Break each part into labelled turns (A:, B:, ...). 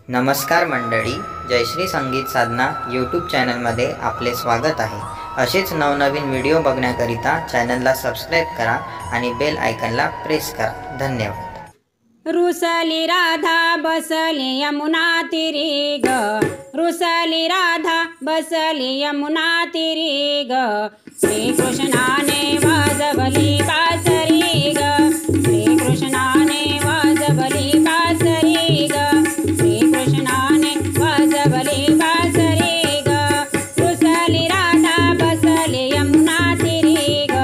A: नमस्कार मंडळी, जयश्री संगीत साधना यूट्यूब चॅनलमध्ये आपले स्वागत आहे। असेच नवनवीन व्हिडिओ बघण्याकरिता चॅनलला सबस्क्राइब करा आणि बेल आयकॉनला प्रेस करा। धन्यवाद।
B: रुसली राधा बसली यमुना तीरी ग, रुसली राधा बसली यमुना तीरी ग, श्रीकृष्णाने वाजवली बासरी ग, श्रीकृष्णाने वाजवली बासरी ग, श्रीकृष्णाने वाजवली बासरी ग, रुसली राधा बसली यमुना तीरी ग,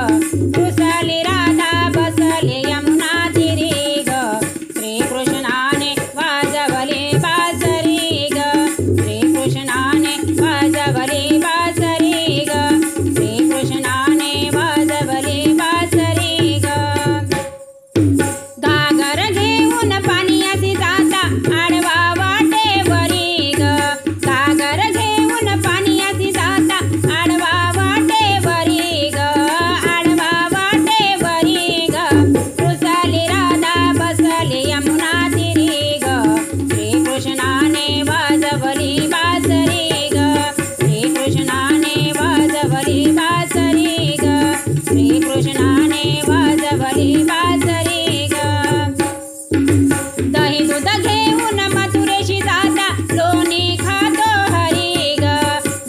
B: रुसली राधा बसली यमुना तीरी ग, श्रीकृष्णाने वाजवली बासरी ग, श्रीकृष्णाने वाजवली बासरी ग, श्रीकृष्णाने वाजवली बासरी ग। घागर घेऊन पाण्याची जाता आडवा वाटेवरी ग, घागर घेऊन पाण्याची जाता आडवा वाटेवरी ग, आडवा वाटेवरी ग, रुसली राधा बसली यमुना तीरी ग, श्रीकृष्णाने वाजवली बासरी ग, श्रीकृष्णाने वाजवली बासरी ग, श्रीकृष्णाने वाजवली बासरी ग। दही दूध घेऊन मथुरेशी जाता लोणी खातो हरी ग,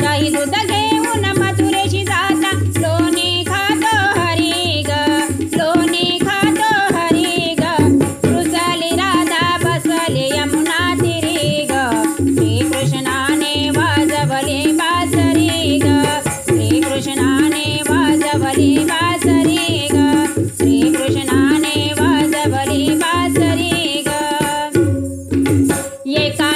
B: दही दूध घेऊन मथुरेशी जाता लोणी खातो हरी ग, लोणी खातो हरी ग, रुसली राधा बसली यमुना तीरी ग, श्रीकृष्णाने वाजवली बासरी ग, श्रीकृष्णाने वाजवली बासरी ग, श्रीकृष्णाने वाजवली बासरी ग। एका